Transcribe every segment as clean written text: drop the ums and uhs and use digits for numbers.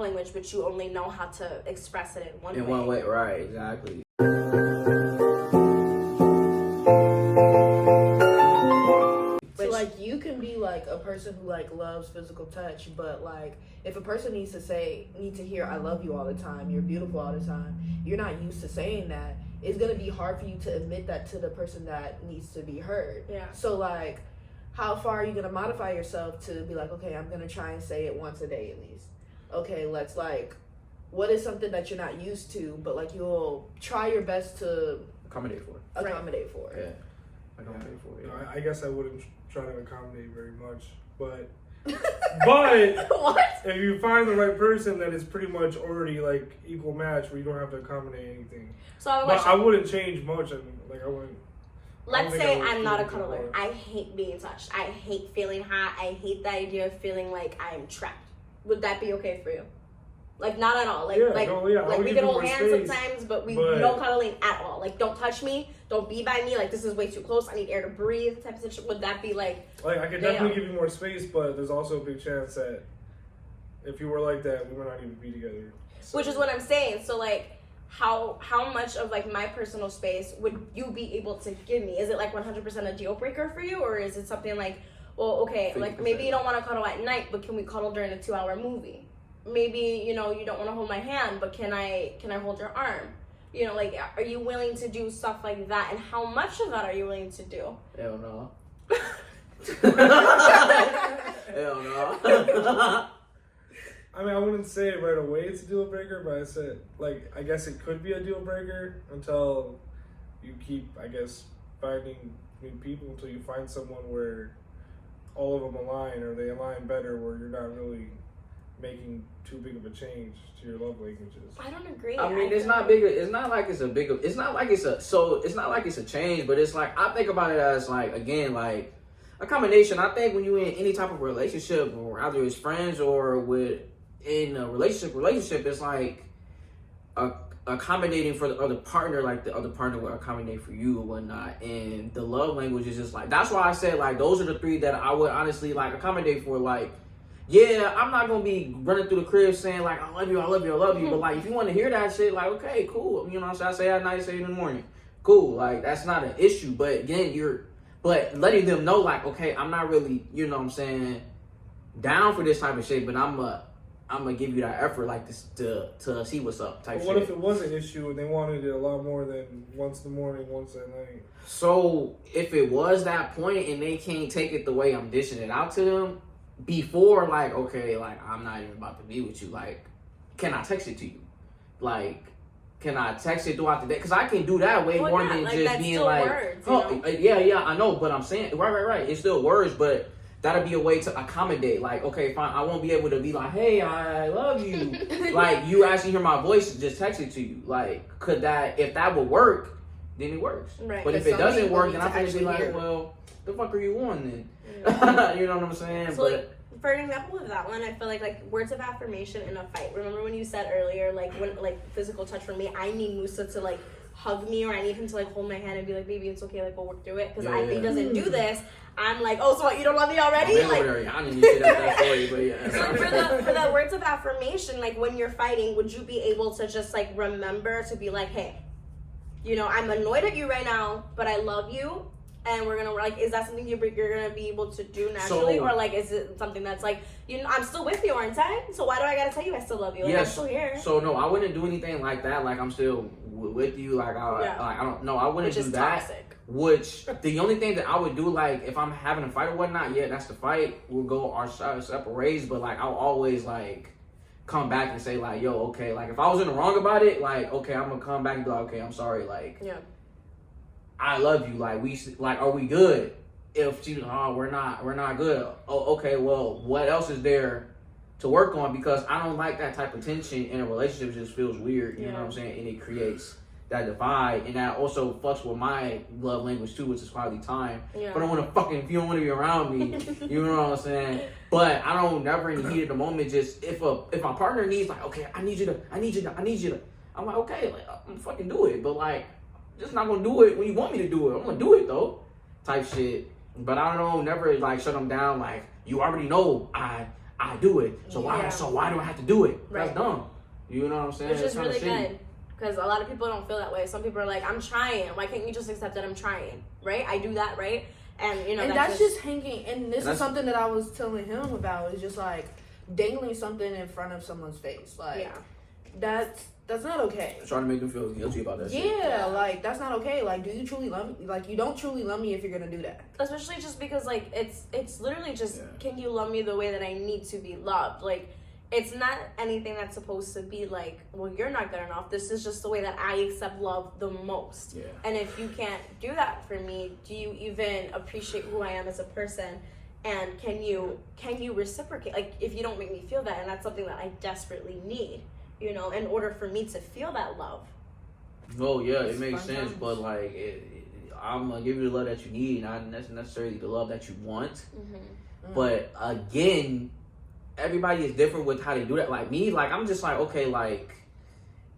language, but you only know how to express it in one way. In one way, right, exactly. So like you can be like a person who like loves physical touch, but like if a person needs to hear I love you all the time, you're beautiful all the time, you're not used to saying that, it's gonna be hard for you to admit that to the person that needs to be heard. Yeah. So like how far are you gonna modify yourself to be like, okay, I'm gonna try and say it once a day at least. Okay, let's like, what is something that you're not used to, but like you'll try your best to Accommodate for it. accommodate for it. Yeah. Accommodate for it. No, I guess I wouldn't try to accommodate very much, but What? if you find the right person that is pretty much already like equal match where you don't have to accommodate anything. So I have a But I question. wouldn't change much, and like I wouldn't. Let's think I say would I'm not a feel cuddler. more. I hate being touched. I hate feeling hot. I hate the idea of feeling like I am trapped. Would that be okay for you? Like not at all. Like Yeah, like, no, yeah, I like would we give can you hold more hands space, sometimes, but but- no cuddling at all. Like don't touch me. Don't be by me. Like this is way too close. I need air to breathe. Type of situation. Would that be like? Like I could Damn. definitely give you more space, but there's also a big chance that if you were like that, we might not even be together. So, Which is what I'm saying. So like. How much of like my personal space would you be able to give me? Is it like 100% a deal breaker for you, or is it something like, well, okay, like maybe you don't want to cuddle at night, but can we cuddle during a 2-hour movie? Maybe you don't want to hold my hand, but can I hold your arm? Like are you willing to do stuff like that, and how much of that are you willing to do? Hell no. Hell no. I mean, I wouldn't say it right away it's a deal breaker, but I said like I guess it could be a deal breaker until you keep, I guess, finding new people until you find someone where all of them align, or they align better, where you're not really making too big of a change to your love languages. I don't agree. I mean, it's not bigger. It's not like it's a bigger. It's not like it's a. So it's not like it's a change, but it's like I think about it as like again like a combination. I think when you're in any type of relationship, or either as friends or in a relationship, it's like accommodating for the other partner, like the other partner will accommodate for you or whatnot. And the love language is just like that's why I said like those are the three that I would honestly like accommodate for. Like, yeah, I'm not gonna be running through the crib saying like I love you, I love you, I love you. But like if you want to hear that shit, like okay, cool. You know what I'm saying? I say it at night, say it in the morning. Cool. Like that's not an issue. But again, but letting them know like okay, I'm not really, you know what I'm saying, down for this type of shit, but I'm gonna give you that effort like this to see what's up type But shit. what if it was an issue and they wanted it a lot more than once in the morning, once at night? So if it was that point and they can't take it the way I'm dishing it out to them, before like okay, like I'm not even about to be with you, like can I text it to you? Like can I text it throughout the day? Because I can do that way more than like, just that's being still like, words, oh yeah, I know, but I'm saying right, it's still words, but that'll be a way to accommodate. Like, okay, fine, I won't be able to be like, hey, I love you. Like, you actually hear my voice, just text it to you. Like, if that would work, then it works. Right. But if Some it doesn't people work, need then to I'm gonna be actually like, hear. well, the fuck are you on then? Yeah. You know what I'm saying? So but like, for an example of that one, I feel like words of affirmation in a fight. Remember when you said earlier, like when like physical touch for me, I need Musa to like hug me, or I need him to like hold my hand and be like, baby, it's okay, like we'll work through it. Because if he doesn't do this, I'm like, oh, so what, you don't love me already? I'm Like, over there. I didn't even say that story, but yeah. so for the words of affirmation, like when you're fighting, would you be able to just like remember to be like, hey, I'm annoyed at you right now, but I love you, and we're gonna like, is that something you're gonna be able to do naturally, or like is it something that's like, I'm still with you, aren't I? So why do I gotta tell you I still love you? Like, I'm still here. So no, I wouldn't do anything like that. Like I'm still with you. Like I don't know. I wouldn't Which do is that. toxic. Which the only thing that I would do, like if I'm having a fight or whatnot, yeah, that's the fight. We'll go our separate ways. But like I'll always like come back and say like, yo, okay, like if I was in the wrong about it, like okay, I'm gonna come back and be like, okay, I'm sorry, like I love you, like are we good? If she, we're not good. Oh, okay, well, what else is there to work on? Because I don't like that type of tension in a relationship. It just feels weird, you know what I'm saying? And it creates that divide, and that also fucks with my love language too, which is quality time. Yeah. If I don't want to if you don't want to be around me, you know what I'm saying? But I don't never in the heat of the moment just if my partner needs like, okay, I need you to, I'm like, okay, like, I'm gonna fucking do it, but like, just not gonna do it when you want me to do it. I'm gonna do it though, type shit. But I don't know, never like shut them down. Like you already know, I I do it. So why do I have to do it? Right. That's dumb. You know what I'm saying? Which is really shitty. good. Because a lot of people don't feel that way. Some people are like, I'm trying. Why can't you just accept that I'm trying? Right? I do that, right? And, you know, and that's just hanging. And this is something that I was telling him about. Is just like dangling something in front of someone's face. Like, that's not okay. Trying to make them feel guilty about that shit. Yeah, like, that's not okay. Like, do you truly love me? Like, you don't truly love me if you're gonna do that. Especially just because, like, it's literally just, can you love me the way that I need to be loved? Like, it's not anything that's supposed to be like, well, you're not good enough. This is just the way that I accept love the most. Yeah. And if you can't do that for me, do you even appreciate who I am as a person? And can you reciprocate? Like, if you don't make me feel that, and that's something that I desperately need, you know, in order for me to feel that love. Oh yeah, it makes sense, but like, I'm gonna give you the love that you need, not necessarily the love that you want. Mm-hmm. But again, everybody is different with how they do that. Like me, like I'm just like, okay, like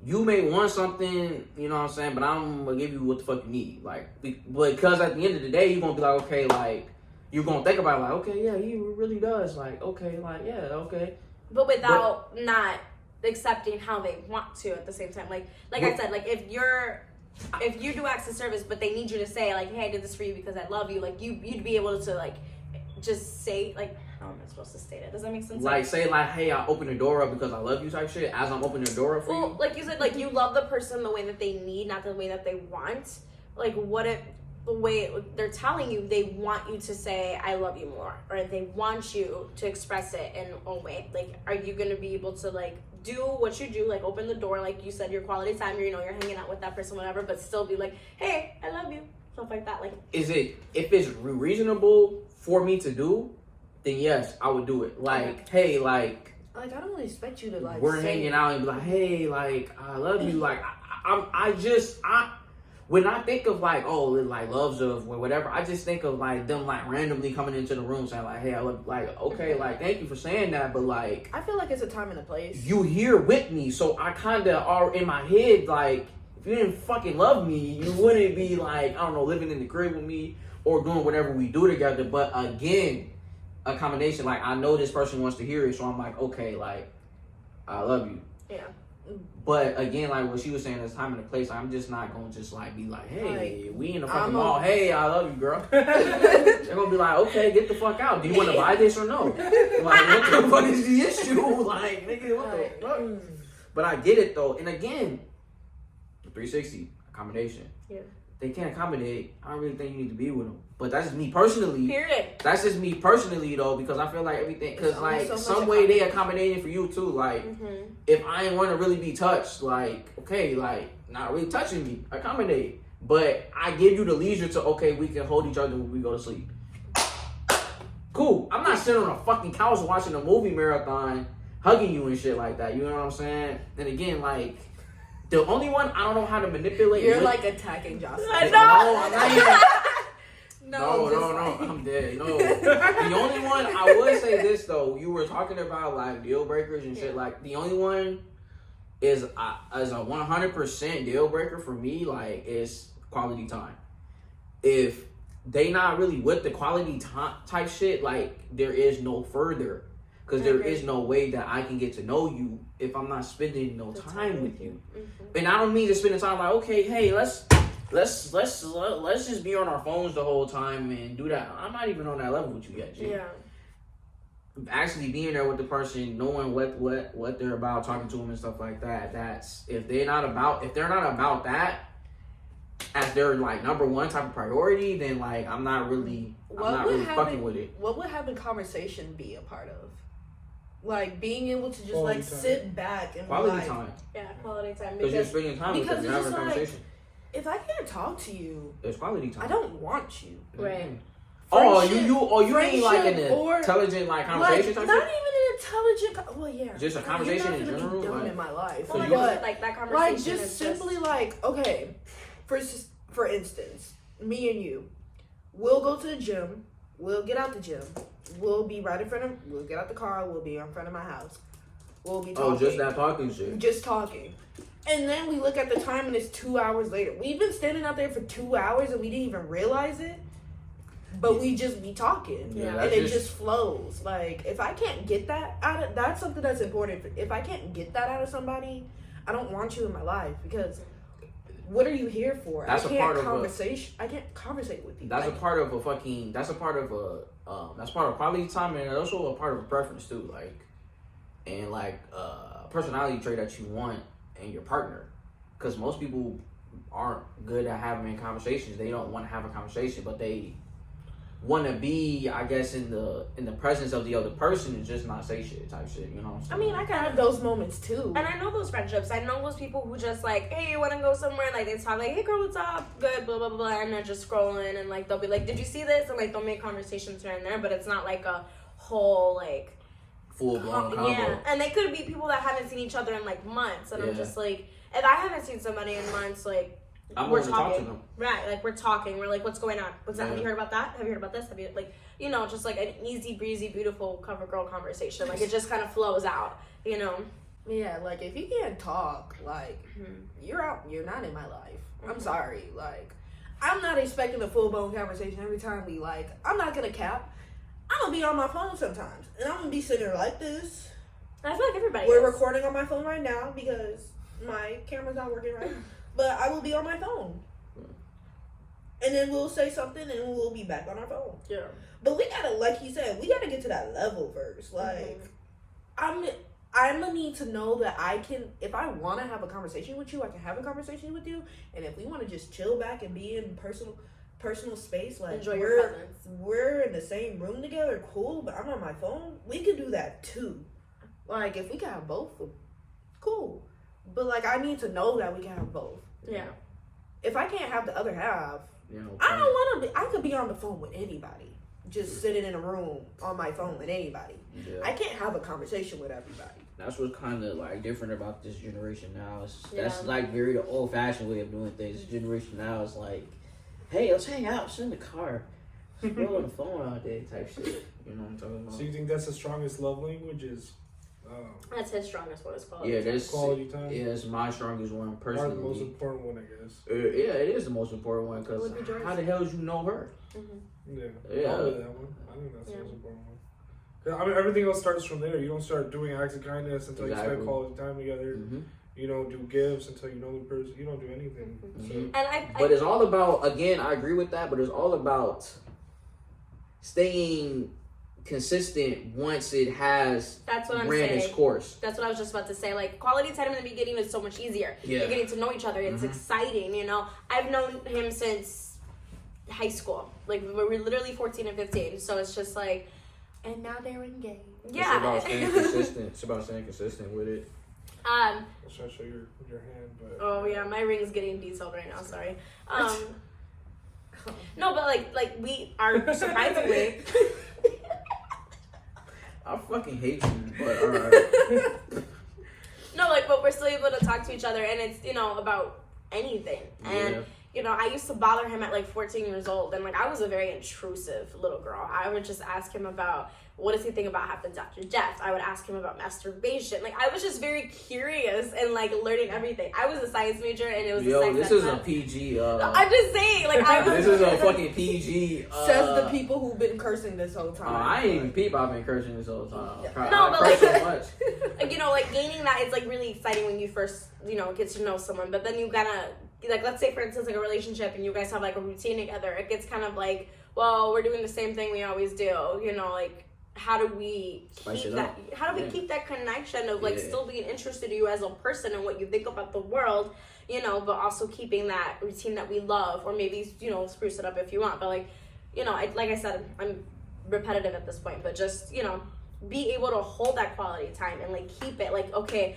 you may want something, you know what I'm saying, but I'm gonna give you what the fuck you need. Like, because at the end of the day, you're gonna be like, okay, like you're gonna think about it, like, okay, yeah, he really does. Like, okay, like, yeah, okay. But without not accepting how they want to at the same time. Like I said, like if you do acts of service, but they need you to say like, hey, I did this for you because I love you. Like you'd be able to like just say like, how am I supposed to state it? Does that make sense? Like say like, hey, I open the door up because I love you type shit. As I'm opening the door up for you. Like you said, like you love the person the way that they need, not the way that they want. Like what if the way they're telling you, they want you to say I love you more, or they want you to express it in a way. Like, are you gonna be able to like do what you do, like open the door, like you said, your quality time, you're hanging out with that person, whatever, but still be like, hey, I love you, stuff like that. Like, if it's reasonable for me to do, then yes, I would do it. Like, hey, like I don't expect you to like. We're hanging out and be like, hey, like I love you. Like when I think of like, oh, like loves of whatever, I just think of like them like randomly coming into the room saying like, hey, I love, like, okay, like thank you for saying that, but like I feel like it's a time and a place. You here with me, so I kind of are in my head like, if you didn't fucking love me, you wouldn't be like, I don't know, living in the crib with me or doing whatever we do together. But again, accommodation, like I know this person wants to hear it, so I'm like, okay, like I love you. yeah. But again, like what she was saying, there's time and a place. I'm just not gonna just like be like, hey, like, we in the fucking mall. Hey, I love you, girl. They're gonna be like, okay, get the fuck out. Do you want to buy this or no? Like, what the fuck is the issue? Like, nigga, what the fuck? But I get it though. And again, 360 accommodation. Yeah. They can't accommodate. I don't really think you need to be with them. But that's just me personally. Period. That's just me personally though, because I feel like everything, because like so some way they accommodating for you too. Like if I ain't want to really be touched, like okay, like not really touching me, accommodate. But I give you the leisure to okay, we can hold each other when we go to sleep. Cool. I'm not sitting on a fucking couch watching a movie marathon, hugging you and shit like that. You know what I'm saying? And again, like. The only one I don't know how to manipulate. You're like attacking Jocelyn. I know. No, I'm not even. No, I'm dead. No. The only one I would say this though, you were talking about like deal breakers and shit. Like the only one is as a 100% deal breaker for me. Like is quality time. If they not really with the quality time type shit, like there is no further. Because there is no way that I can get to know you if I'm not spending no time with you. And I don't mean to spend the time like, okay, hey, let's just be on our phones the whole time and do that. I'm not even on that level with you yet, G. Yeah. Actually being there with the person, knowing what they're about, talking to them and stuff like that. That's if they're not about that as their like number one type of priority, then like I'm not really fucking with it. What would having conversation be a part of? Like being able to just Quality like time. sit back and Quality like, time. Yeah, quality time. Because you're spending time with them. because You're it's having a just like- conversation. if I can't talk to you, There's quality time. I don't want you. Right. Oh, Friendship- you mean like an friendship or- intelligent like conversation Like, type not shit? even an intelligent. Well, yeah. Just a You're conversation not in gonna general, Be done like- in my life, Well, like, you- you said, but like that conversation like just is simply like okay, for instance, me and you, we'll go to the gym. We'll get out the gym. We'll be right in front of. We'll get out the car. We'll be in front of my house. We'll be talking. Oh, just that talking shit. Just talking. And then we look at the time and it's 2 hours later. We've been standing out there for 2 hours and we didn't even realize it. but we just be talking, Yeah, and it just flows. Like, if I can't get that out of, that's something that's important. If I can't get that out of somebody, I don't want you in my life, because what are you here for? That's I a part of conversation. I can't conversate with you. That's a part of a fucking. That's a part of a. That's part of quality time, and also a part of a preference too. Like, and like personality trait that you want in your partner, because most people aren't good at having conversations. They don't want to have a conversation, but they want to be, I guess, in the presence of the other person and just not say shit type shit. You know what I'm saying? I mean, I have those moments too. And I know those friendships. I know those people who just like, hey, you want to go somewhere? Like, they talk like, hey, girl, what's up? Good, blah, blah, blah. And they're just scrolling. And, like, they'll be like, did you see this? And, like, they'll make conversations here and there. But it's not, like, a whole, like... full-blown combo. Yeah. And they could be people that haven't seen each other in, like, months. And I'm just, like... If I haven't seen somebody in months, like... I'm we're going to talk to talking. them. Right. Like, we're talking. We're like, what's going on? What's that? Yeah. Have you heard about that? Have you heard about this? Have you, like... You know, just, like, an easy, breezy, beautiful cover girl conversation. Like, it just kind of flows out, you know? Yeah, like, if you can't talk, like, you're out. You're not in my life. I'm sorry. Like, I'm not expecting a full-blown conversation every time we, like, I'm not going to cap. I'm going to be on my phone sometimes. And I'm going to be sitting there like this. And I feel like everybody We're is. recording on my phone right now because my camera's not working right. But I will be on my phone. And then we'll say something and we'll be back on our phone. Yeah. But we gotta, like you said, we gotta get to that level first. Like, I'm gonna need to know that I can, if I want to have a conversation with you, I can have a conversation with you. And if we want to just chill back and be in personal space, like, enjoy your presence. We're in the same room together, cool. But I'm on my phone. We can do that too. Like, if we can have both, cool. But like, I need to know that we can have both. Yeah. If I can't have the other half, You know, I don't want to be. I could be on the phone with anybody. Just sitting in a room on my phone with anybody. Yeah. I can't have a conversation with everybody. That's what's kind of like different about this generation now. That's Yeah. like very the old fashioned way of doing things. This generation now is like, hey, let's hang out, sit in the car, scroll on the phone all day type shit. You know what I'm talking about? So you think that's the strongest love language is? That's his strongest one. It's called. Yeah, that's quality time. Yeah, it's my strongest one Or personally. the most important one, I guess. Yeah, it is the most important one because Would be Joyce. how the hell did you know her? Yeah. Yeah. Probably that one. I think that's the most important one. 'Cause, I mean, everything else starts from there. You don't start doing acts of kindness until you spend quality time together. Mm-hmm. You don't do gifts until you know the person. You don't do anything. So, And But it's all about, again, I agree with that, but it's all about staying consistent once it has that's what I'm ran saying. its course. That's what I was just about to say. Like, quality time in the beginning is so much easier. Yeah. You're getting to know each other. It's exciting, you know. I've known him since high school. Like, we're literally 14 and 15. So it's just like, and now they're engaged. It's Yeah. about staying consistent. It's about staying consistent with it. I'm trying to show your hand, but Oh yeah, my ring's getting detailed right now. Sorry. No, but like we are surprisingly. I fucking hate you, but alright. No, like, but we're still able to talk to each other, and it's, you know, about anything. And Yeah. you know, I used to bother him at like 14 years old, and like I was a very intrusive little girl. I would just ask him about what does he think about happens after death. I would ask him about masturbation. Like, I was just very curious and like learning everything. I was a science major, and it was Yo, a sex this ed is a class. PG. I'm just saying, like, I was. This is a fucking PG. Says the people who've been cursing this whole time. I ain't even peep. I've been cursing this whole time. No, I but curse like- so much. Like, you know, like gaining that is like really exciting when you first, you know, get to know someone. But then you gotta, like, let's say for instance, like a relationship, and you guys have like a routine together. It gets kind of like, well, we're doing the same thing we always do. You know, like, how do we Spice keep it that? up. How do we Yeah. keep that connection of like Yeah. still being interested in you as a person and what you think about the world? You know, but also keeping that routine that we love, or maybe, you know, spruce it up if you want. But like, you know, like I said, I'm repetitive at this point, but just, you know, be able to hold that quality time and like keep it like, okay,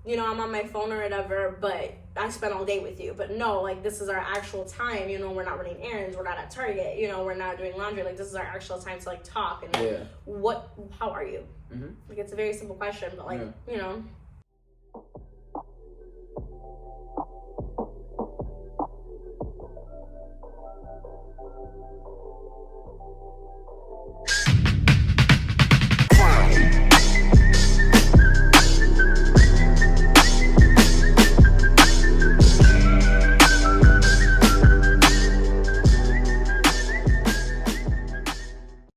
you know, I'm on my phone or whatever, but I spent all day with you. But no, like, this is our actual time. You know, we're not running errands, we're not at Target, you know, we're not doing laundry. Like, this is our actual time to like talk and like, Yeah. how are you? Mhm. Like, it's a very simple question, but like, you know.